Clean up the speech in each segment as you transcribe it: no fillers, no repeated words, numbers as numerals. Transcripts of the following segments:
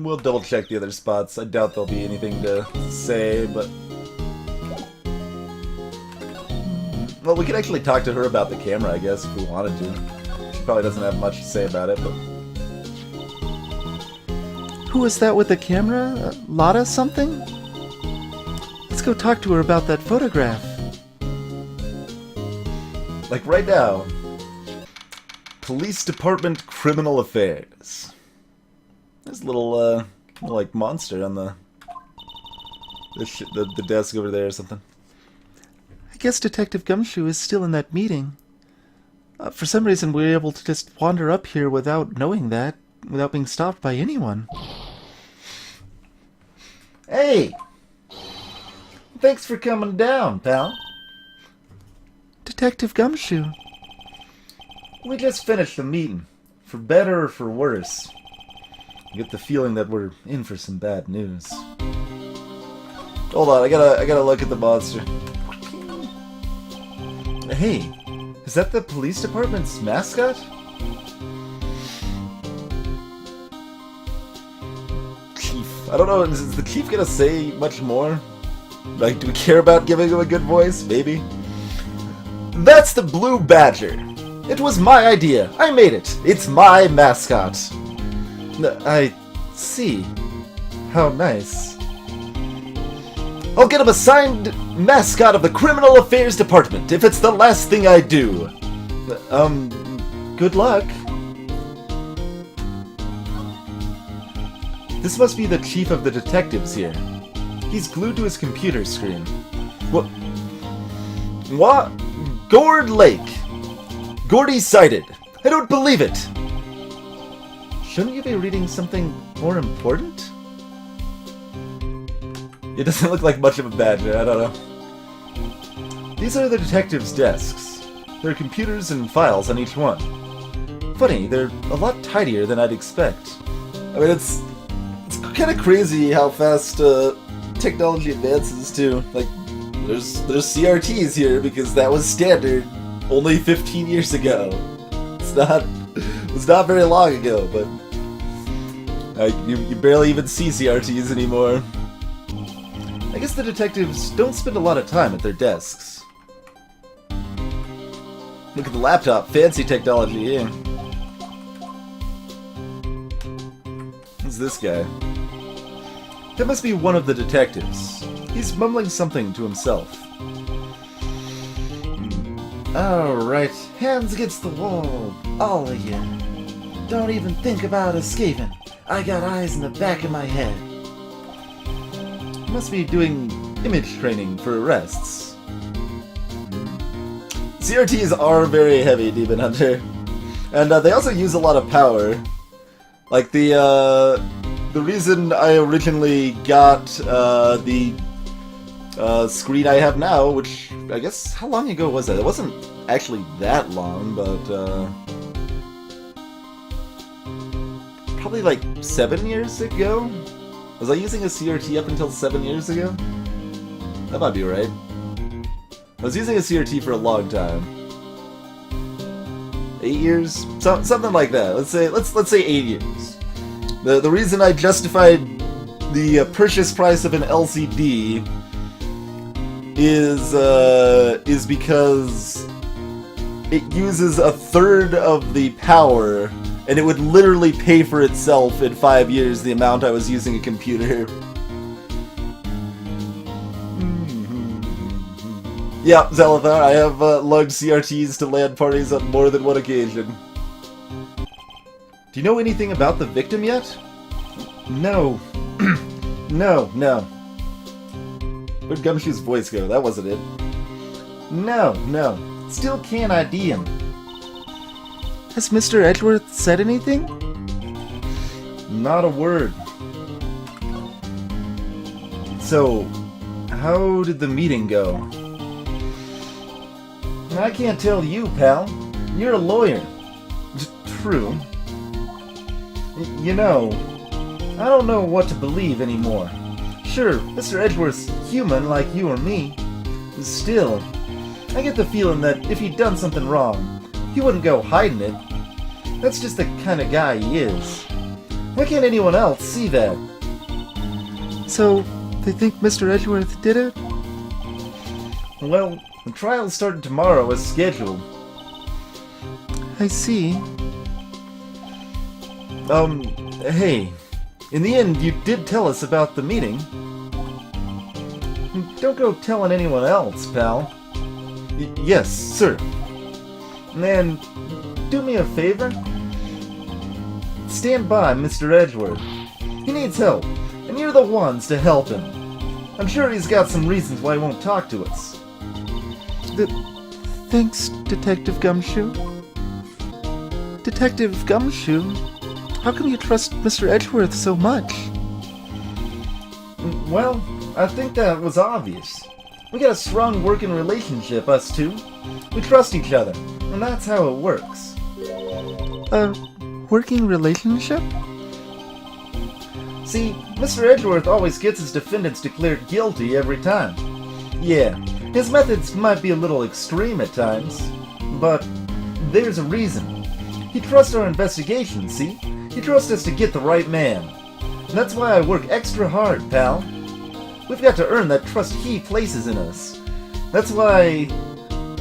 We'll double check the other spots. I doubt there'll be anything to say, but... Well, we could actually talk to her about the camera, I guess, if we wanted to. She probably doesn't have much to say about it, but... Who was that with the camera? Lotta something? Let's go talk to her about that photograph. Like right now. Police Department Criminal Affairs. There's a little, like, monster on the desk over there or something. I guess Detective Gumshoe is still in that meeting. For some reason, we were able to just wander up here without knowing that, without being stopped by anyone. Hey! Thanks for coming down, pal. Detective Gumshoe. We just finished the meeting. For better or for worse. I get the feeling that we're in for some bad news. Hold on, I gotta look at the monster. Hey, is that the police department's mascot? Chief. I don't know, is the chief gonna say much more? Like, do we care about giving him a good voice? Maybe. That's the Blue Badger. It was my idea. I made it. It's my mascot. I see. How nice. I'll get him a signed mascot of the Criminal Affairs Department if it's the last thing I do. Good luck. This must be the chief of the detectives here. He's glued to his computer screen. What? Gord Lake. Gordy sighted. I don't believe it. Shouldn't you be reading something more important? It doesn't look like much of a badger, I don't know. These are the detectives' desks. There are computers and files on each one. Funny, they're a lot tidier than I'd expect. I mean, it's kind of crazy how fast technology advances too. Like, there's CRTs here because that was standard only 15 years ago. It was not very long ago, but you barely even see CRTs anymore. I guess the detectives don't spend a lot of time at their desks. Look at the laptop, fancy technology here. Who's this guy? That must be one of the detectives. He's mumbling something to himself. Alright, hands against the wall, all of you. Don't even think about escaping. I got eyes in the back of my head. Must be doing image training for arrests. CRTs are very heavy, Demon Hunter. And they also use a lot of power. Like the reason I originally got the screen I have now, which I guess, how long ago was that? It wasn't actually that long, but probably like 7 years ago? Was I using a CRT up until 7 years ago? That might be right. I was using a CRT for a long time. 8 years? Something like that. Let's say 8 years. The reason I justified the purchase price of an LCD is because it uses a third of the power, and it would literally pay for itself in 5 years the amount I was using a computer. Yeah, Zelathar, I have lugged CRTs to LAN parties on more than one occasion. Do you know anything about the victim yet? No. No. Where'd Gumshoe's voice go? That wasn't it. No. Still can't ID him. Has Mr. Edgeworth said anything? Not a word. So, how did the meeting go? I can't tell you, pal. You're a lawyer. True. You know, I don't know what to believe anymore. Sure, Mr. Edgeworth's human like you or me. Still, I get the feeling that if he'd done something wrong, he wouldn't go hiding it. That's just the kind of guy he is. Why can't anyone else see that? So, they think Mr. Edgeworth did it? Well, the trial's starting tomorrow as scheduled. I see. Hey, in the end, you did tell us about the meeting. Don't go telling anyone else, pal. Yes, sir. And do me a favor. Stand by Mr. Edgeworth. He needs help, and you're the ones to help him. I'm sure he's got some reasons why he won't talk to us. Thanks, Detective Gumshoe. Detective Gumshoe? How come you trust Mr. Edgeworth so much? Well, I think that was obvious. We got a strong working relationship, us two. We trust each other, and that's how it works. A working relationship? See, Mr. Edgeworth always gets his defendants declared guilty every time. Yeah, his methods might be a little extreme at times, but there's a reason. He trusts our investigation, see? He trusts us to get the right man. And that's why I work extra hard, pal. We've got to earn that trust he places in us. That's why,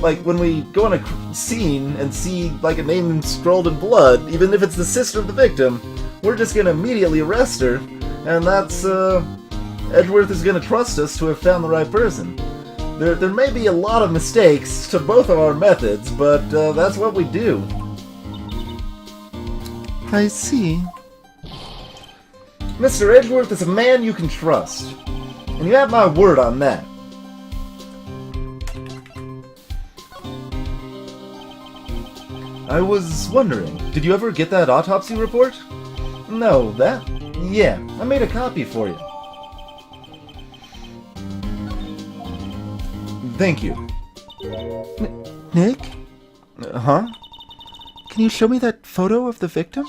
like, when we go on a scene and see, like, a name scrawled in blood, even if it's the sister of the victim, we're just gonna immediately arrest her, and that's, Edgeworth is gonna trust us to have found the right person. There may be a lot of mistakes to both of our methods, but, that's what we do. I see. Mr. Edgeworth is a man you can trust, and you have my word on that. I was wondering, did you ever get that autopsy report? No, that? Yeah, I made a copy for you. Thank you. Nick? Huh? Can you show me that photo of the victim?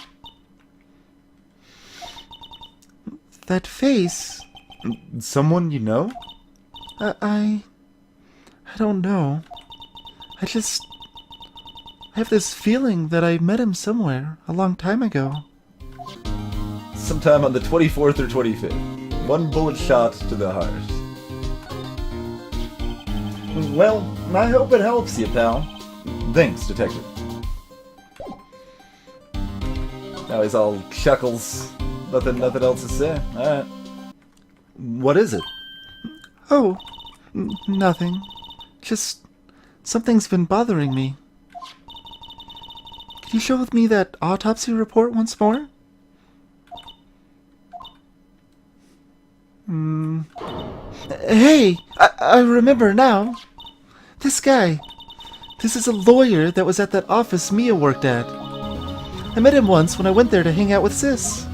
That face? Someone you know? I don't know. I have this feeling that I met him somewhere a long time ago. Sometime on the 24th or 25th. One bullet shot to the heart. Well, I hope it helps you, pal. Thanks, Detective. Now he's all chuckles. Nothing else to say. Alright. What is it? Oh, nothing. Just something's been bothering me. Can you show me that autopsy report once more? Hey! I remember now. This guy. This is a lawyer that was at that office Mia worked at. I met him once when I went there to hang out with Sis.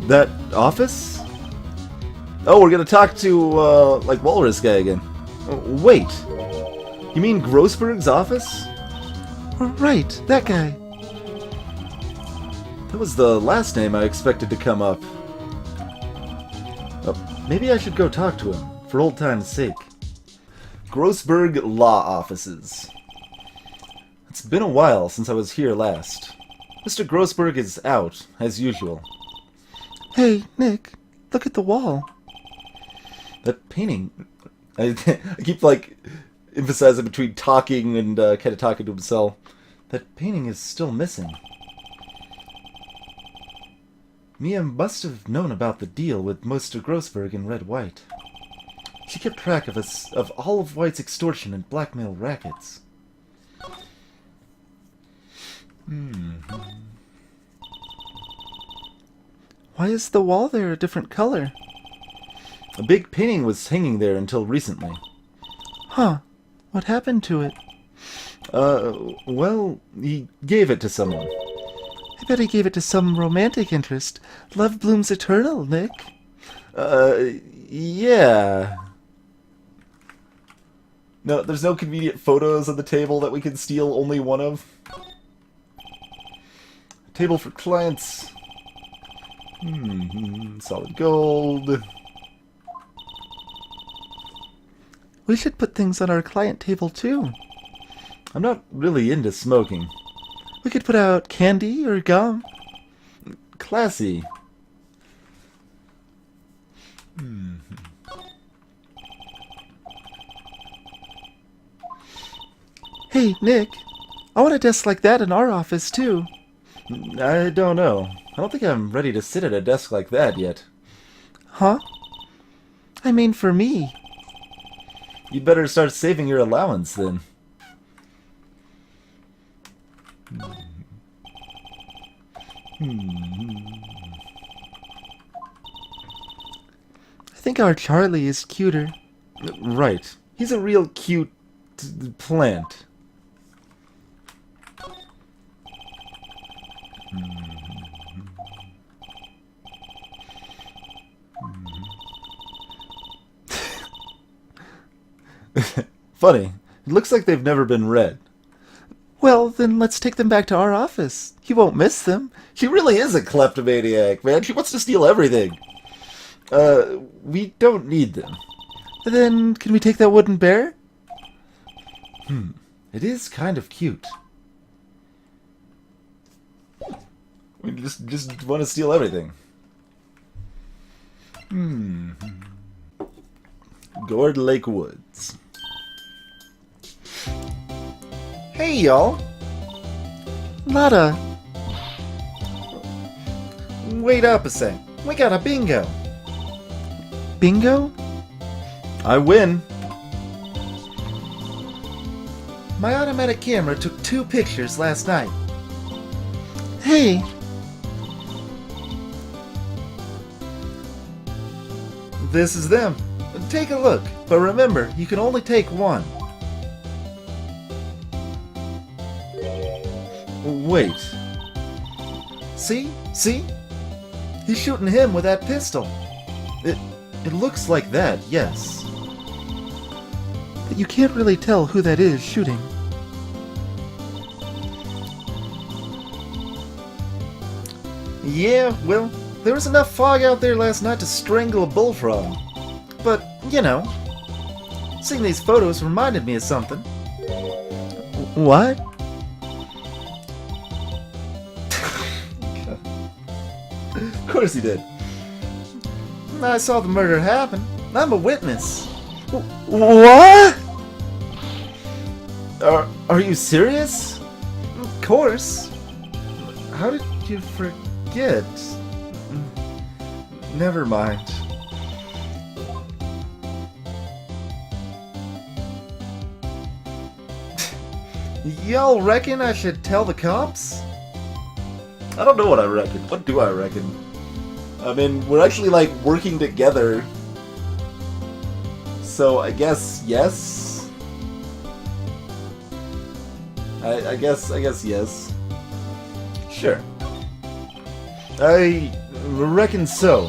That office? Oh, we're gonna talk to, like, Walrus guy again. Wait. You mean Grossberg's office? Right, that guy. That was the last name I expected to come up. Maybe I should go talk to him, for old time's sake. Grossberg Law Offices. It's been a while since I was here last. Mr. Grossberg is out, as usual. Hey, Nick, look at the wall. That painting... I keep, like, emphasizing between talking and kind of talking to himself. That painting is still missing. Mia must have known about the deal with Mr. Grossberg and Red White. She kept track of all of White's extortion and blackmail rackets. Why is the wall there a different color? A big painting was hanging there until recently. Huh. What happened to it? Well, he gave it to someone. I bet he gave it to some romantic interest. Love blooms eternal, Nick. Yeah. No, there's no convenient photos on the table that we can steal only one of. Table for clients. Solid gold. We should put things on our client table, too. I'm not really into smoking. We could put out candy or gum. Classy. Hey, Nick. I want a desk like that in our office, too. I don't know. I don't think I'm ready to sit at a desk like that yet. Huh? I mean for me. You'd better start saving your allowance then. I think our Charlie is cuter. Right. He's a real cute plant. Funny. It looks like they've never been read. Well, then let's take them back to our office. He won't miss them. She really is a kleptomaniac, man. She wants to steal everything. We don't need them. Then can we take that wooden bear? It is kind of cute. We just want to steal everything. Gourd Lake Woods. Hey, y'all. Lotta. Wait up a sec. We got a bingo. Bingo? I win. My automatic camera took 2 pictures last night. Hey. This is them. Take a look, but remember, you can only take one. Wait. See? See? He's shooting him with that pistol. It looks like that, yes. But you can't really tell who that is shooting. Yeah, well, there was enough fog out there last night to strangle a bullfrog. But, you know, seeing these photos reminded me of something. What? Of course he did. I saw the murder happen. I'm a witness. What? Are you serious? Of course. How did you forget? Never mind. Y'all reckon I should tell the cops? I don't know what I reckon. What do I reckon? I mean, we're actually, like, working together. So, I guess, yes? I guess yes. Sure. I reckon so.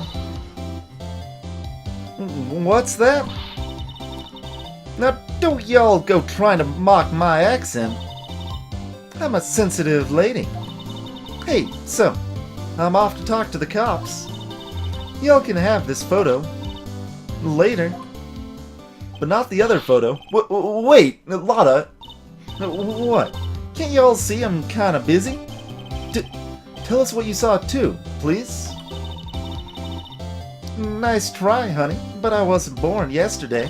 What's that? Now, don't y'all go trying to mock my accent. I'm a sensitive lady. Hey, so, I'm off to talk to the cops. Y'all can have this photo. Later. But not the other photo. Wait, Lotta. What? Can't y'all see I'm kinda busy? Tell us what you saw too, please. Nice try, honey, but I wasn't born yesterday.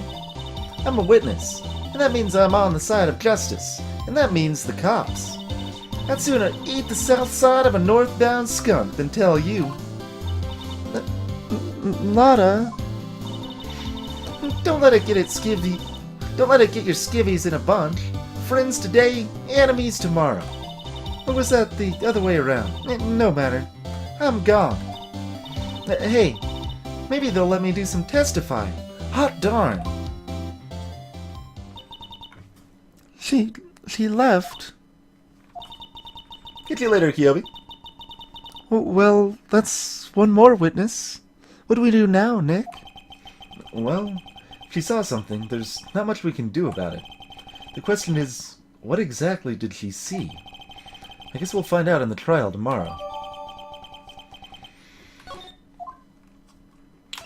I'm a witness, and that means I'm on the side of justice, and that means the cops. I'd sooner eat the south side of a northbound skunk than tell you. Lotta. Don't let it get skivvy. Don't let it get your skivvies in a bunch. Friends today, enemies tomorrow. Or was that the other way around? No matter. I'm gone. Hey, maybe they'll let me do some testifying. Hot darn. She left. Get you later, Kyobi. Well, that's one more witness. What do we do now, Nick? Well, if she saw something, there's not much we can do about it. The question is, what exactly did she see? I guess we'll find out in the trial tomorrow.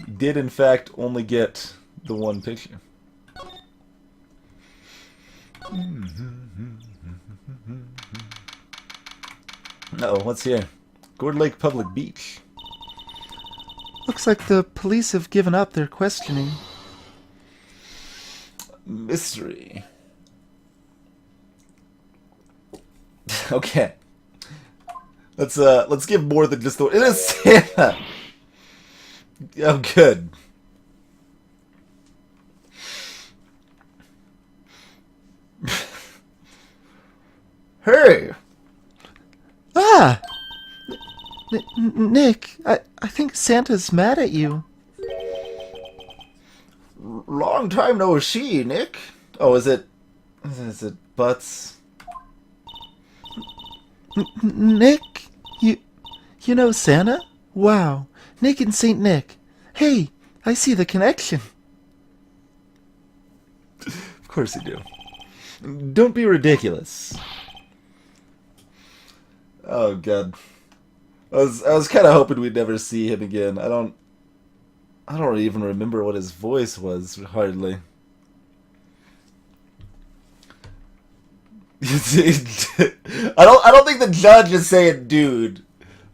We did, in fact, only get the one picture. Uh-oh, what's here? Gourd Lake Public Beach. Looks like the police have given up their questioning. Mystery. Okay. Let's give more than just the. It is Santa. Oh, good. Hey. Ah! Nick, I think Santa's mad at you. Long time no see, Nick. Oh, is it Butts? Nick, you know Santa? Wow, Nick and Saint Nick. Hey, I see the connection. Of course you do. Don't be ridiculous. Oh God. I was kind of hoping we'd never see him again. I don't even remember what his voice was, hardly. I don't think the judge is saying dude.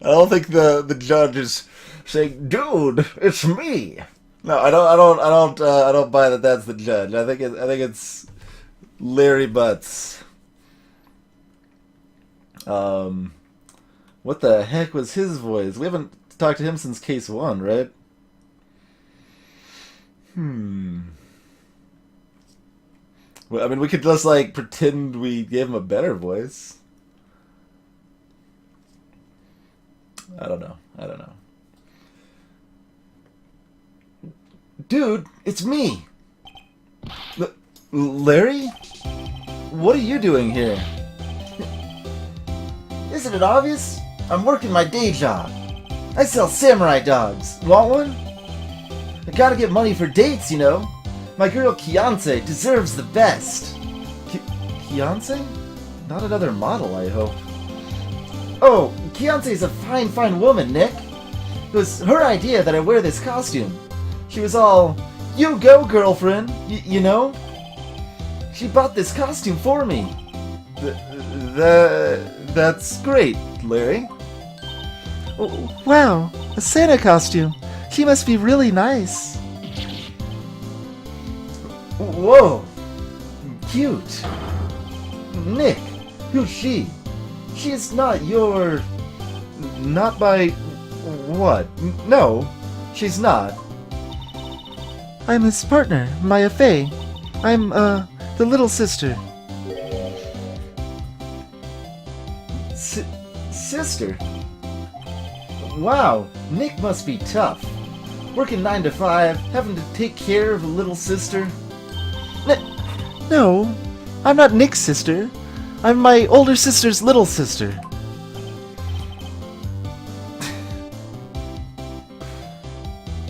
I don't think the judge is saying dude, it's me. No, I don't buy that that's the judge. I think it's Larry Butts. What the heck was his voice? We haven't talked to him since case 1, right? Well, I mean, we could just, like, pretend we gave him a better voice. I don't know. Dude, it's me! Larry? What are you doing here? Isn't it obvious? I'm working my day job. I sell samurai dogs. Want one? I gotta get money for dates, you know. My girl Kianse deserves the best. Kianse? Not another model, I hope. Oh, Kianse's a fine woman, Nick. It was her idea that I wear this costume. She was all, you go, girlfriend, you know? She bought this costume for me. That's great, Larry. Wow, a Santa costume. She must be really nice. Whoa, cute. Nick, who's she? She's not your... Not by... What? No, she's not. I'm his partner, Maya Fey. I'm, the little sister. Sister? Wow, Nick must be tough. Working 9 to 5, having to take care of a little sister. No, I'm not Nick's sister. I'm my older sister's little sister.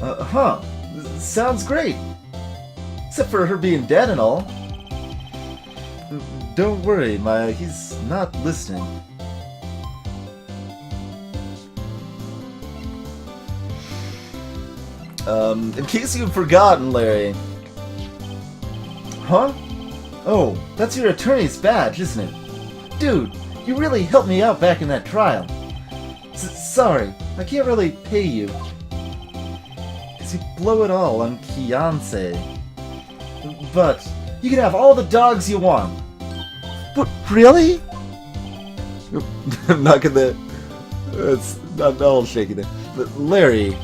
Huh. Sounds great. Except for her being dead and all. Don't worry, Maya, he's not listening. In case you've forgotten, Larry. Huh? Oh, that's your attorney's badge, isn't it? Dude, you really helped me out back in that trial. Sorry, I can't really pay you. 'Cause you blow it all on Kianse. But, you can have all the dogs you want. But really? I'm not gonna... It's not all shaking it. But Larry,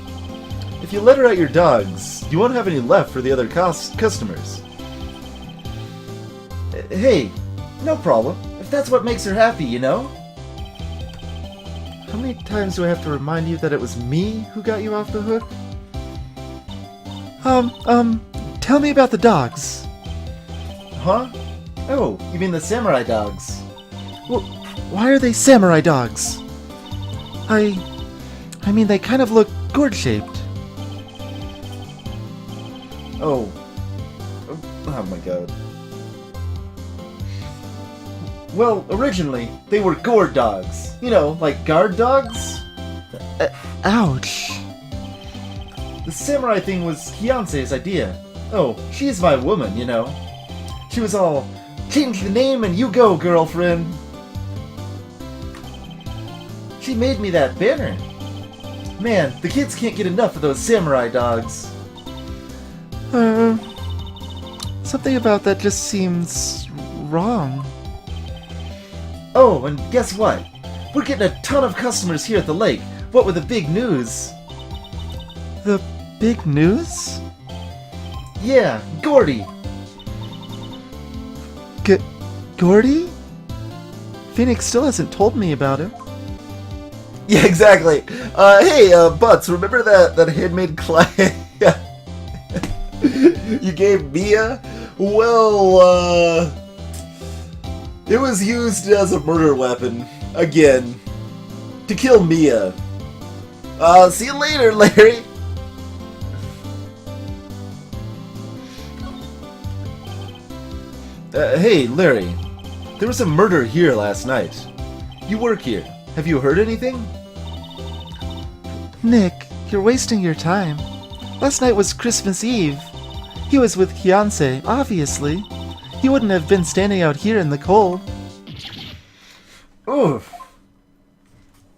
if you let her out your dogs, you won't have any left for the other customers. Hey, no problem. If that's what makes her happy, you know? How many times do I have to remind you that it was me who got you off the hook? Tell me about the dogs. Huh? Oh, you mean the samurai dogs? Well, why are they samurai dogs? I mean, they kind of look gourd-shaped. Oh. Oh my god. Well, originally, they were gourd dogs. You know, like guard dogs? Ouch. The samurai thing was Kianse's idea. Oh, she's my woman, you know. She was all, change the name and you go, girlfriend. She made me that banner. Man, the kids can't get enough of those samurai dogs. Something about that just seems wrong. Oh, and guess what? We're getting a ton of customers here at the lake. What with the big news? The big news? Yeah, Gordy. Gordy? Phoenix still hasn't told me about him. Yeah, exactly. Hey, Butts, remember that handmade clay you gave Mia? Well, it was used as a murder weapon. Again. To kill Mia. See you later, Larry. Hey, Larry. There was a murder here last night. You work here. Have you heard anything? Nick, you're wasting your time. Last night was Christmas Eve. He was with Fiancé, obviously. He wouldn't have been standing out here in the cold. Oof.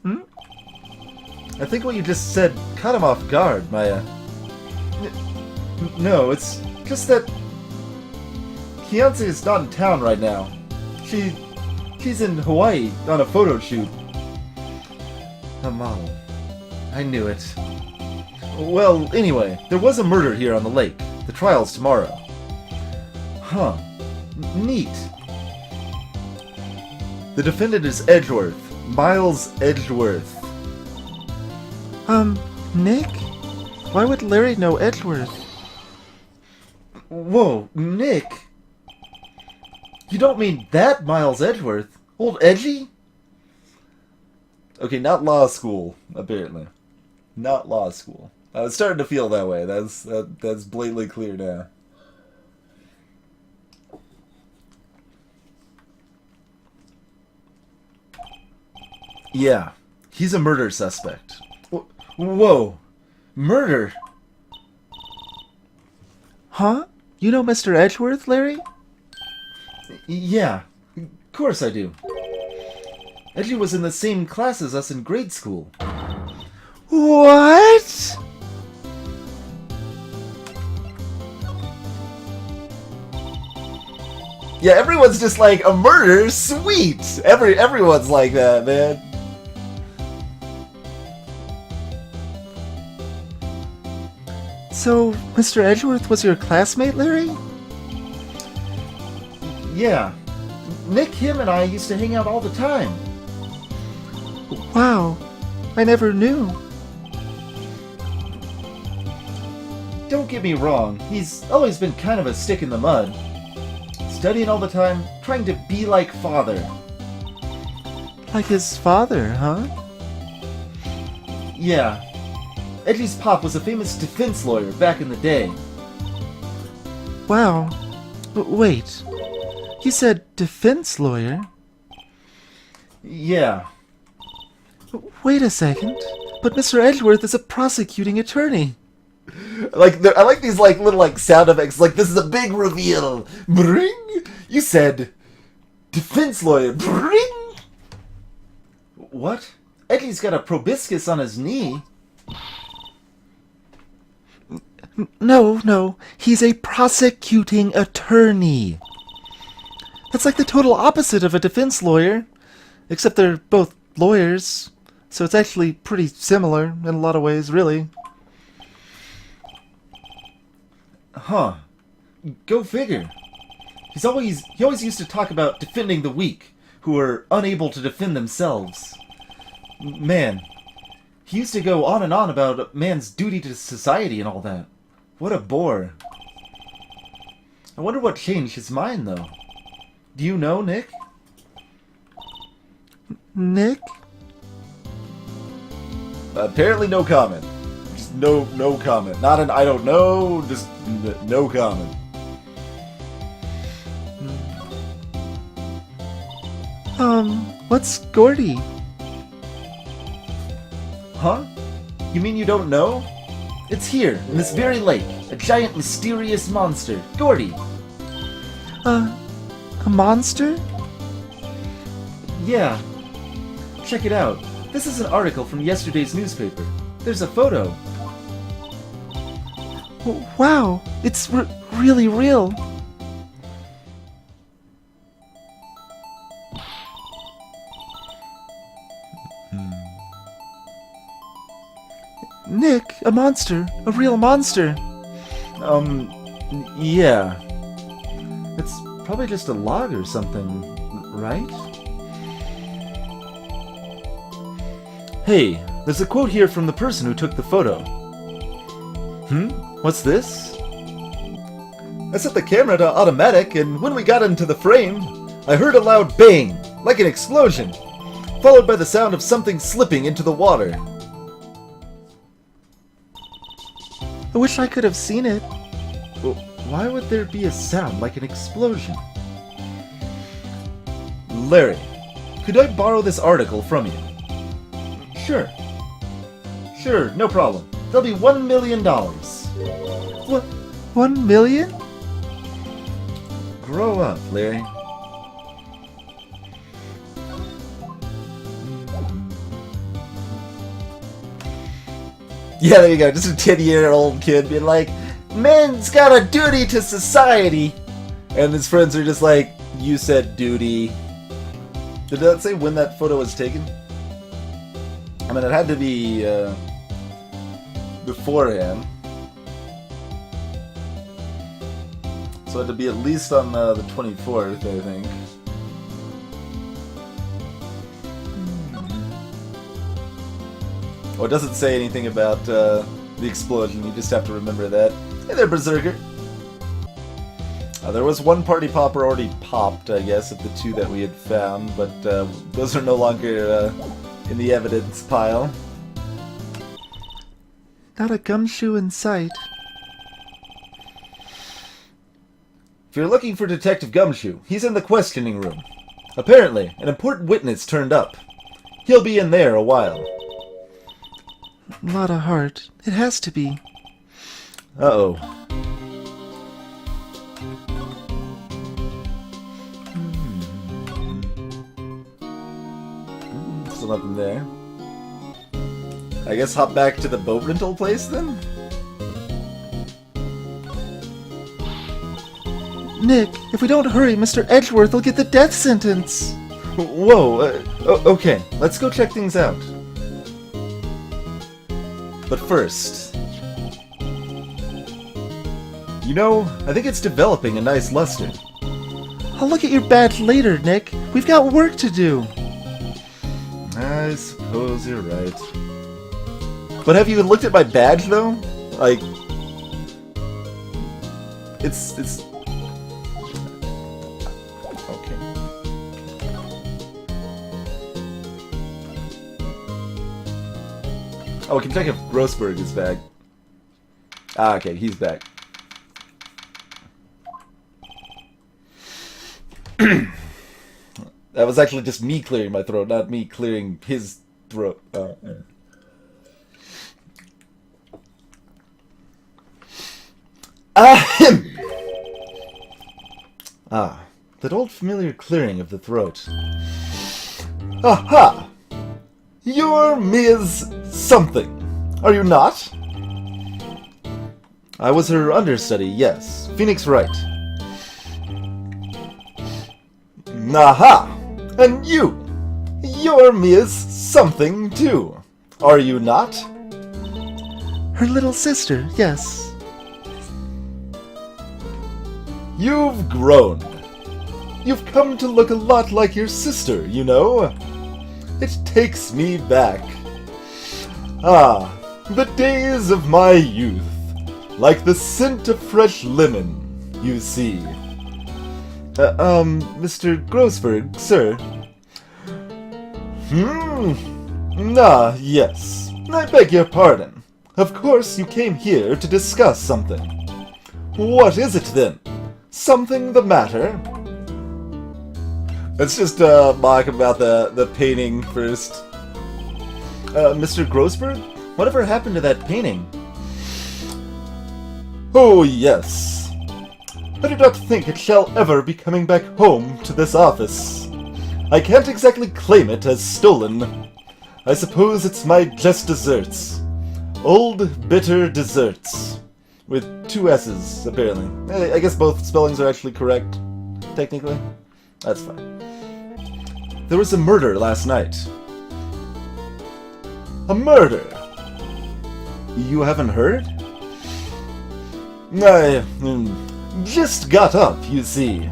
I think what you just said caught him off guard, Maya. No, it's just that Fiancé is not in town right now. She's in Hawaii on a photo shoot. A model. I knew it. Well, anyway, there was a murder here on the lake. The trial's tomorrow. Huh. Neat. The defendant is Edgeworth. Miles Edgeworth. Nick? Why would Larry know Edgeworth? Whoa, Nick? You don't mean that Miles Edgeworth? Old Edgy? Okay, not law school, apparently. Not law school. I was starting to feel that way. That's blatantly clear now. Yeah, he's a murder suspect. Whoa, murder? Huh? You know Mr. Edgeworth, Larry? Yeah, of course I do. Edgy was in the same class as us in grade school. What? Yeah, everyone's just like, a murder? Sweet! Everyone's like that, man. So, Mr. Edgeworth was your classmate, Larry? Yeah. Nick, him, and I used to hang out all the time. Wow. I never knew. Don't get me wrong, he's always been kind of a stick in the mud. Studying all the time, trying to be like father. Like his father, huh? Yeah. Edgy's pop was a famous defense lawyer back in the day. Wow. Wait. You said defense lawyer? Yeah. Wait a second. But Mr. Edgeworth is a prosecuting attorney. I like these little sound effects. Like, this is a big reveal. Bring. You said defense lawyer. Bring. What? Edgy's got a proboscis on his knee. No. He's a prosecuting attorney. That's like the total opposite of a defense lawyer. Except they're both lawyers. So it's actually pretty similar in a lot of ways, really. Huh. Go figure. He always used to talk about defending the weak, who are unable to defend themselves. Man, he used to go on and on about man's duty to society and all that. What a bore. I wonder what changed his mind, though. Do you know, Nick? Nick? Apparently no comment. Just no comment. Not an I don't know, just no comment. What's Gordy? Huh? You mean you don't know? It's here, in this very lake. A giant mysterious monster. Gordy. A monster? Yeah. Check it out. This is an article from yesterday's newspaper. There's a photo. Wow, it's really real. Nick, a monster. A real monster. Yeah. It's probably just a log or something, right? Hey, there's a quote here from the person who took the photo. What's this? I set the camera to automatic, and when we got into the frame, I heard a loud bang, like an explosion, followed by the sound of something slipping into the water. I wish I could have seen it. Well, why would there be a sound like an explosion? Larry, could I borrow this article from you? Sure. Sure, no problem. There'll be $1 million. What? 1 million? Grow up, Larry. Yeah, there you go. Just a 10-year-old kid being like, "Men's got a duty to society." And his friends are just like, "You said duty." Did that say when that photo was taken? I mean, it had to be beforehand. So it had to be at least on the 24th, I think. Oh, it doesn't say anything about the explosion. You just have to remember that. Hey there, Berserker. There was one party popper already popped, I guess, of the two that we had found, but those are no longer in the evidence pile. Not a gumshoe in sight. If you're looking for Detective Gumshoe, he's in the questioning room. Apparently, an important witness turned up. He'll be in there a while. Not a heart. It has to be. Uh-oh. Still nothing there. I guess hop back to the boat rental place then? Nick, if we don't hurry, Mr. Edgeworth will get the death sentence. Whoa, okay, let's go check things out. But first... You know, I think it's developing a nice luster. I'll look at your badge later, Nick. We've got work to do. I suppose you're right. But have you looked at my badge, though? Like... It's... Okay. Oh, we can check if Grossberg is back. Ah, okay, he's back. That was actually just me clearing my throat, not me clearing his throat. Ahem! Ah, that old familiar clearing of the throat. Aha! You're Ms. Something, are you not? I was her understudy, yes. Phoenix Wright. Aha! And you're Ms. Something, too. Are you not? Her little sister, yes. You've grown. You've come to look a lot like your sister, you know. It takes me back. Ah, the days of my youth. Like the scent of fresh lemon, you see. Mr. Grossberg, sir. Yes. I beg your pardon. Of course you came here to discuss something. What is it, then? Something the matter? Let's just, mock about the painting first. Mr. Grossberg? Whatever happened to that painting? Oh, yes. I do not think it shall ever be coming back home to this office. I can't exactly claim it as stolen. I suppose it's my just desserts. Old bitter desserts. With 2 S's, apparently. I guess both spellings are actually correct, technically. That's fine. There was a murder last night. A murder? You haven't heard? I just got up, you see.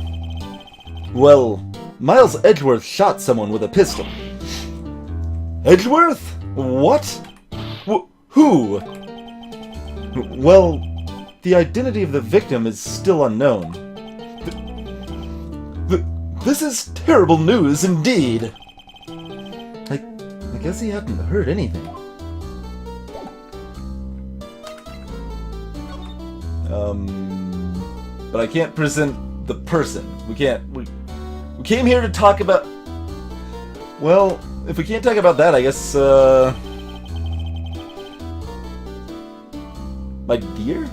Well, Miles Edgeworth shot someone with a pistol. Edgeworth? What? Who? Well, the identity of the victim is still unknown. This is terrible news indeed. I guess he hadn't heard anything. But I can't present the person. We came here to talk about... Well, if we can't talk about that, I guess, my dear?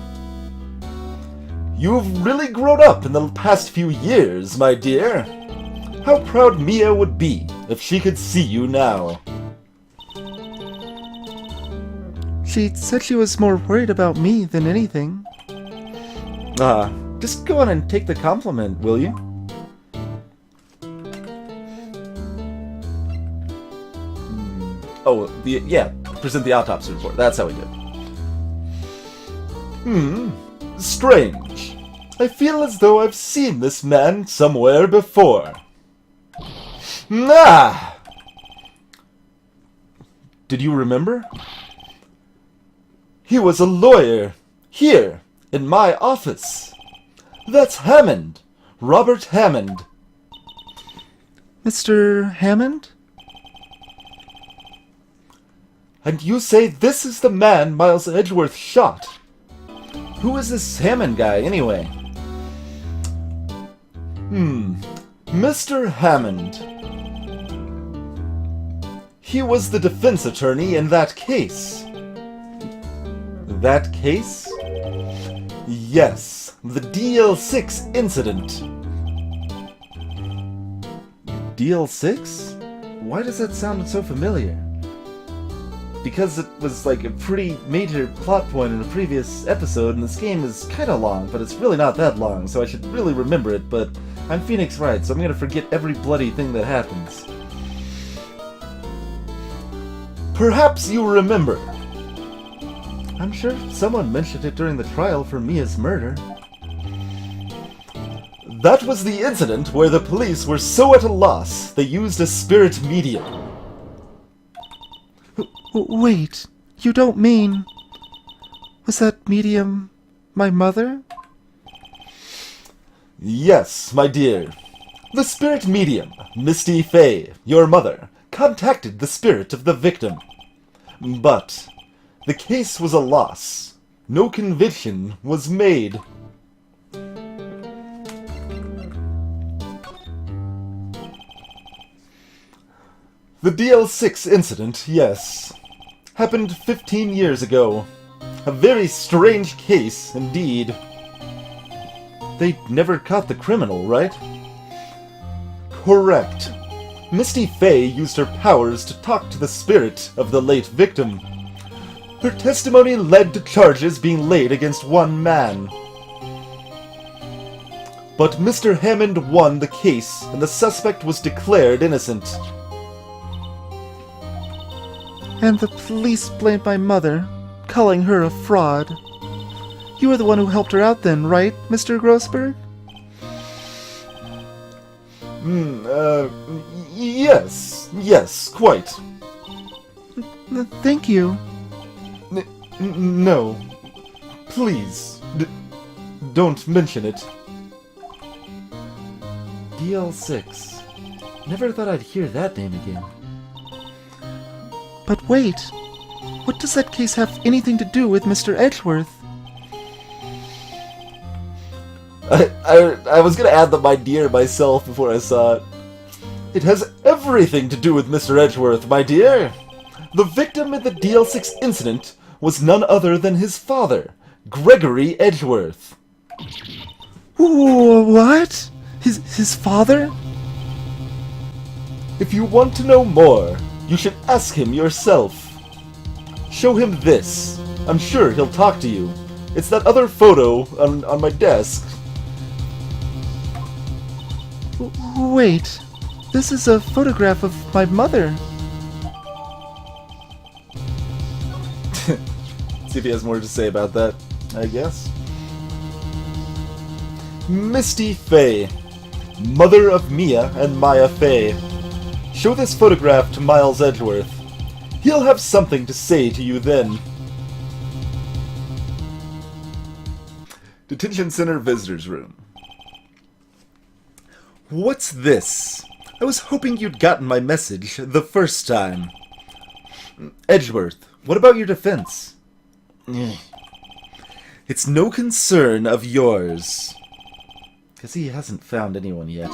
You've really grown up in the past few years, my dear. How proud Mia would be if she could see you now. She said she was more worried about me than anything. Just go on and take the compliment, will you? Present the autopsy report. That's how we do it. Strange. I feel as though I've seen this man somewhere before. Did you remember? He was a lawyer, here, in my office. That's Hammond. Robert Hammond. Mr. Hammond? And you say this is the man Miles Edgeworth shot? Who is this Hammond guy, anyway? Mr. Hammond. He was the defense attorney in that case. That case? Yes, the DL6 incident. DL6? Why does that sound so familiar? Because it was like a pretty major plot point in a previous episode, and this game is kinda long, but it's really not that long, so I should really remember it, but I'm Phoenix Wright, so I'm gonna forget every bloody thing that happens. Perhaps you remember. I'm sure someone mentioned it during the trial for Mia's murder. That was the incident where the police were so at a loss, they used a spirit medium. Wait, you don't mean... Was that medium my mother? Yes, my dear. The spirit medium, Misty Fey, your mother, contacted the spirit of the victim. But the case was a loss. No conviction was made. The DL6 incident, yes. Happened 15 years ago. A very strange case, indeed. They never caught the criminal, right? Correct. Misty Fey used her powers to talk to the spirit of the late victim. Her testimony led to charges being laid against one man. But Mr. Hammond won the case, and the suspect was declared innocent. And the police blamed my mother, calling her a fraud. You were the one who helped her out then, right, Mr. Grossberg? Yes, quite. Thank you. No. Please, don't mention it. DL6. Never thought I'd hear that name again. But wait, what does that case have anything to do with Mr. Edgeworth? I was gonna add the my dear myself before I saw it. It has everything to do with Mr. Edgeworth, my dear. The victim in the DL6 incident was none other than his father, Gregory Edgeworth. What? His father? If you want to know more, You should ask him yourself. Show him this. I'm sure he'll talk to you. It's that other photo on my desk. Wait, this is a photograph of my mother. See if he has more to say about that, I guess. Misty Fey, mother of Mia and Maya Fey. Show this photograph to Miles Edgeworth. He'll have something to say to you then. Detention Center Visitors Room. What's this? I was hoping you'd gotten my message the first time. Edgeworth, what about your defense? It's no concern of yours. Because he hasn't found anyone yet.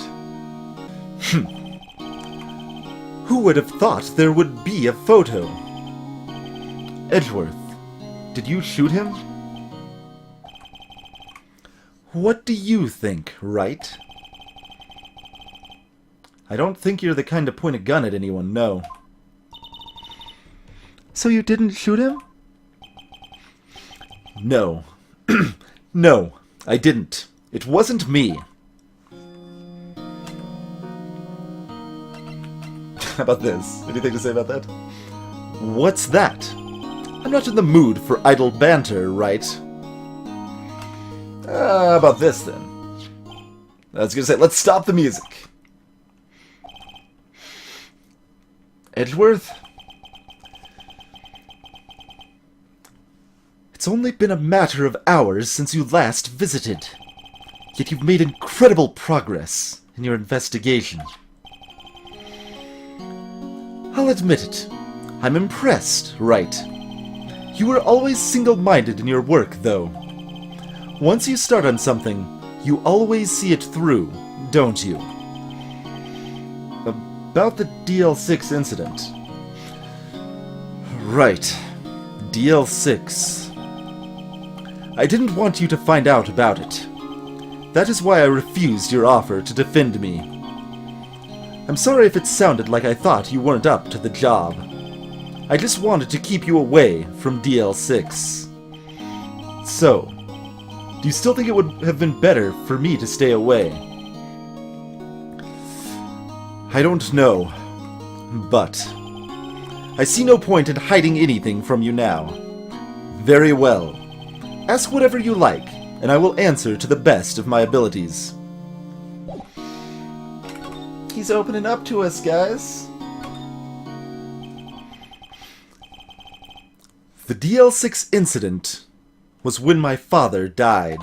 Who would have thought there would be a photo? Edgeworth, did you shoot him? What do you think, Wright? I don't think you're the kind to point a gun at anyone, no. So you didn't shoot him? No. No, I didn't. It wasn't me. How about this? Anything to say about that? What's that? I'm not in the mood for idle banter, right? How about this, then? I was gonna say, let's stop the music. Edgeworth? It's only been a matter of hours since you last visited. Yet you've made incredible progress in your investigation. I'll admit it. I'm impressed, Wright. You were always single-minded in your work, though. Once you start on something, you always see it through, don't you? About the DL6 incident. Right. DL6. I didn't want you to find out about it. That is why I refused your offer to defend me. I'm sorry if it sounded like I thought you weren't up to the job. I just wanted to keep you away from DL6. So, do you still think it would have been better for me to stay away? I don't know, but I see no point in hiding anything from you now. Very well. Ask whatever you like, and I will answer to the best of my abilities. He's opening up to us, guys. The DL6 incident was when my father died.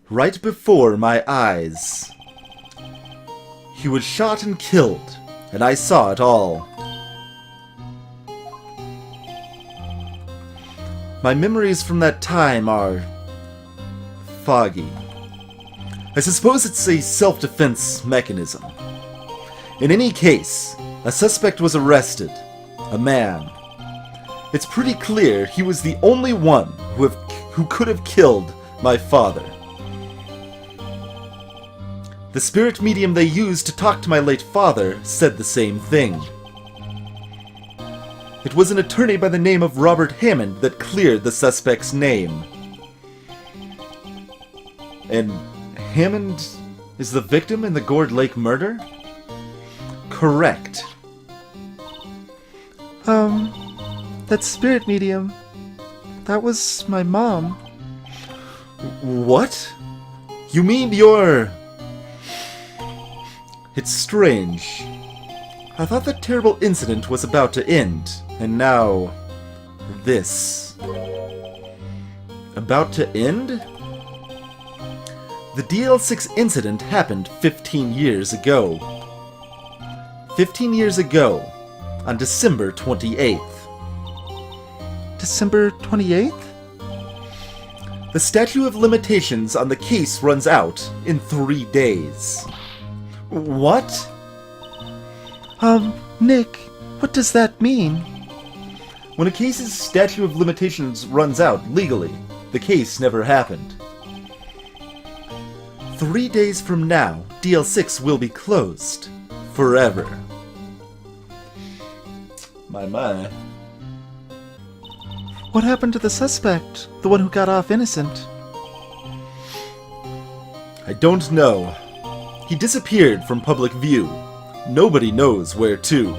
Right before my eyes. He was shot and killed, and I saw it all. My memories from that time are foggy. I suppose it's a self-defense mechanism. In any case, a suspect was arrested. A man. It's pretty clear he was the only one who could have killed my father. The spirit medium they used to talk to my late father said the same thing. It was an attorney by the name of Robert Hammond that cleared the suspect's name. And Hammond is the victim in the Gourd Lake murder? Correct. That spirit medium, that was my mom. What? You mean you're... It's strange. I thought that terrible incident was about to end, and now... this. About to end? The DL6 incident happened 15 years ago. 15 years ago, on December 28th. December 28th? The statute of limitations on the case runs out in 3 days. What? Nick, what does that mean? When a case's statute of limitations runs out legally, the case never happened. 3 days from now, DL6 will be closed. forever. My. What happened to the suspect? The one who got off innocent? I don't know. He disappeared from public view. Nobody knows where to.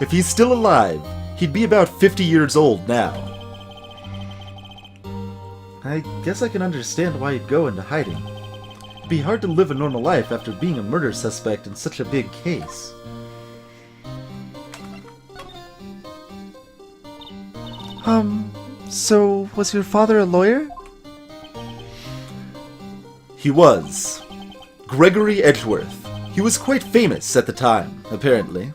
If he's still alive, he'd be about 50 years old now. I guess I can understand why he'd go into hiding. It'd be hard to live a normal life after being a murder suspect in such a big case. So was your father a lawyer? He was. Gregory Edgeworth. He was quite famous at the time, apparently.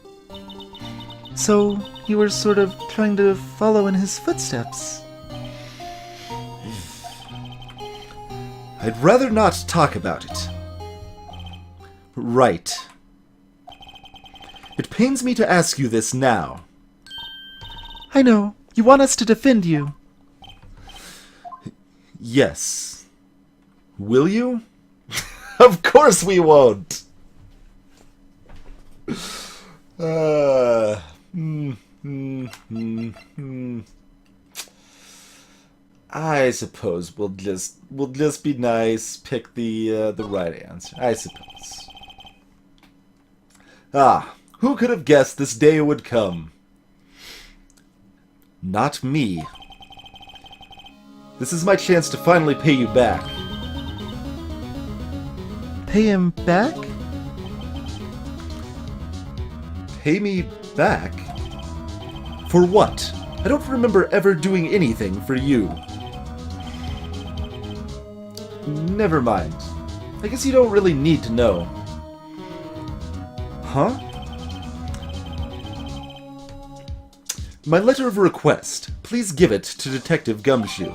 So you were sort of trying to follow in his footsteps. I'd rather not talk about it. Right. It pains me to ask you this now. I know. You want us to defend you. Yes. Will you? Of course we won't! I suppose we'll just be nice, pick the right answer. I suppose. Ah, who could have guessed this day would come? Not me. This is my chance to finally pay you back. Pay him back? Pay me back? For what? I don't remember ever doing anything for you. Never mind. I guess you don't really need to know. Huh? My letter of request. Please give it to Detective Gumshoe.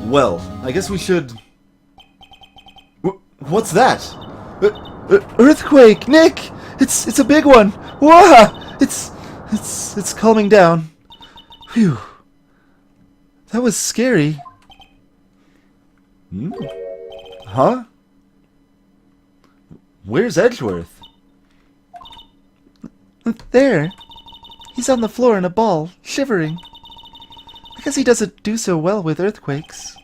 Well, I guess we should... What's that? Earthquake! Nick! It's a big one! Whoa! It's calming down. Phew. That was scary. Huh? Where's Edgeworth? There. He's on the floor in a ball, shivering. I guess he doesn't do so well with earthquakes.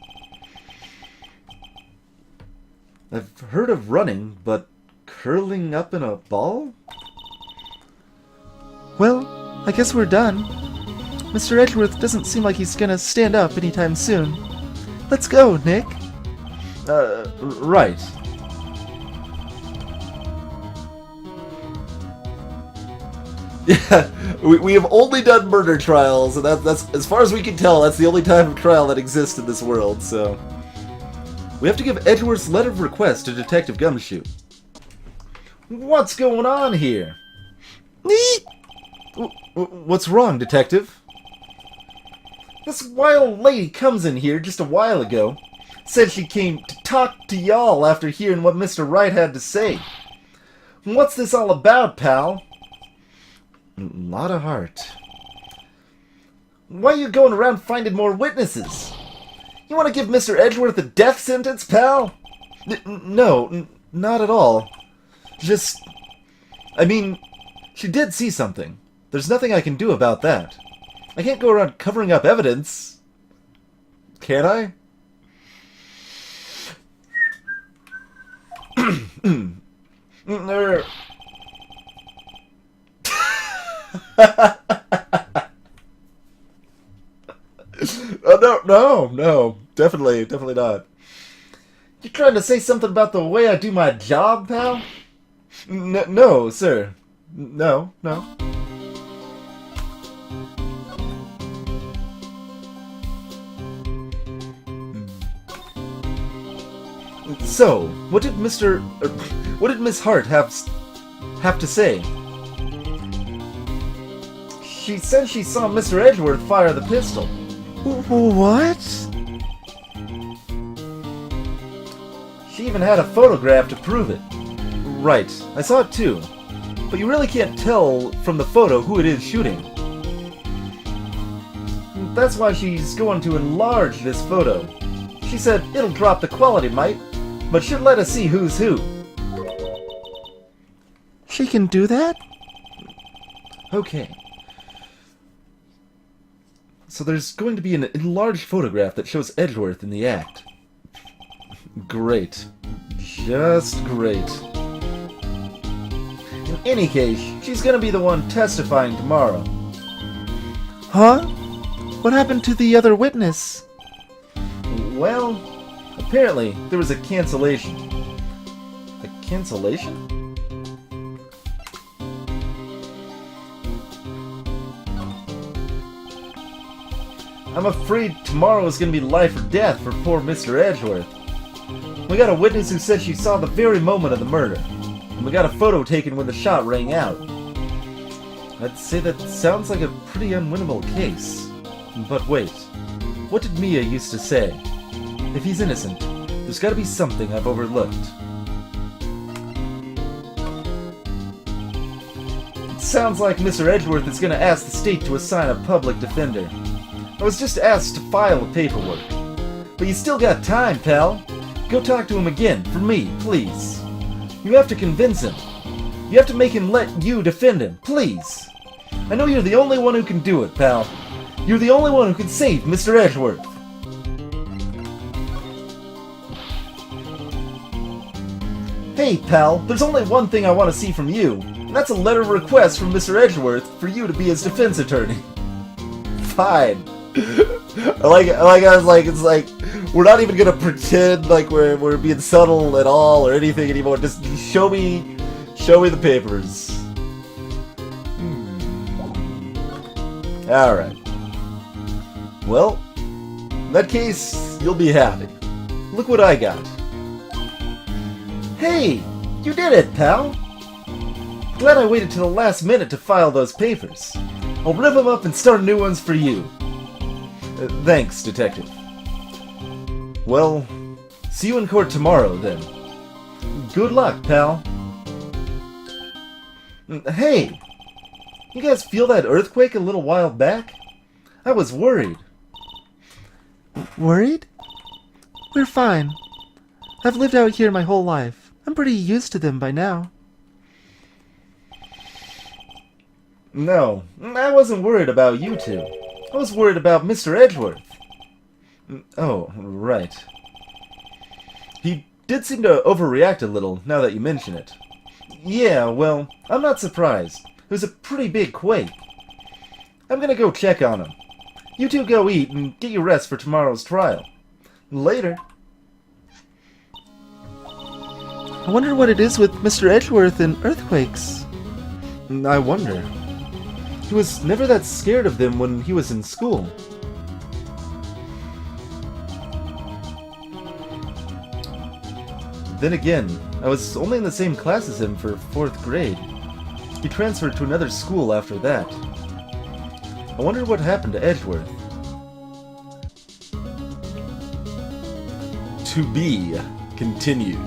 I've heard of running, but curling up in a ball? Well, I guess we're done. Mr. Edgeworth doesn't seem like he's gonna stand up anytime soon. Let's go, Nick. Right. Yeah, we have only done murder trials, and that's as far as we can tell, that's the only type of trial that exists in this world, so... We have to give Edgeworth's letter of request to Detective Gumshoe. What's going on here? What's wrong, Detective? This wild lady comes in here just a while ago. Said she came to talk to y'all after hearing what Mr. Wright had to say. What's this all about, pal? Lot of heart. Why are you going around finding more witnesses? You want to give Mr. Edgeworth a death sentence, pal? No, not at all. Just... I mean, she did see something. There's nothing I can do about that. I can't go around covering up evidence. Can I? No, definitely not. You trying to say something about the way I do my job, pal? No, sir. No. So, what did Miss Hart have to say? She said she saw Mr. Edgeworth fire the pistol. What? She even had a photograph to prove it. Right, I saw it too. But you really can't tell from the photo who it is shooting. That's why she's going to enlarge this photo. She said it'll drop the quality, mate. but should let us see who's who. She can do that? Okay. So there's going to be an enlarged photograph that shows Edgeworth in the act. Great. Just great. In any case, she's gonna be the one testifying tomorrow. Huh? What happened to the other witness? Well, apparently there was a cancellation. A cancellation? I'm afraid tomorrow is gonna be life or death for poor Mr. Edgeworth. We got a witness who said she saw the very moment of the murder. And we got a photo taken when the shot rang out. I'd say that sounds like a pretty unwinnable case. But wait, what did Mia used to say? If he's innocent, there's gotta be something I've overlooked. It sounds like Mr. Edgeworth is gonna ask the state to assign a public defender. I was just asked to file the paperwork. But you still got time, pal. Go talk to him again, for me, please. You have to convince him. You have to make him let you defend him, please. I know you're the only one who can do it, pal. You're the only one who can save Mr. Edgeworth. Hey, pal, there's only one thing I want to see from you, and that's a letter of request from Mr. Edgeworth for you to be his defense attorney. Fine. It's like, we're not even gonna pretend like we're being subtle at all or anything anymore. Just show me the papers. Alright. Well, in that case, you'll be happy. Look what I got. Hey! You did it, pal! Glad I waited till the last minute to file those papers. I'll rip them up and start new ones for you. Thanks, Detective. Well, see you in court tomorrow, then. Good luck, pal. Hey! You guys feel that earthquake a little while back? I was worried. Worried? We're fine. I've lived out here my whole life. I'm pretty used to them by now. No, I wasn't worried about you two. I was worried about Mr. Edgeworth. Oh, right. He did seem to overreact a little, now that you mention it. Yeah, well, I'm not surprised. It was a pretty big quake. I'm gonna go check on him. You two go eat and get your rest for tomorrow's trial. Later. I wonder what it is with Mr. Edgeworth and earthquakes. I wonder. He was never that scared of them when he was in school. Then again, I was only in the same class as him for 4th grade. He transferred to another school after that. I wonder what happened to Edgeworth. To be continued.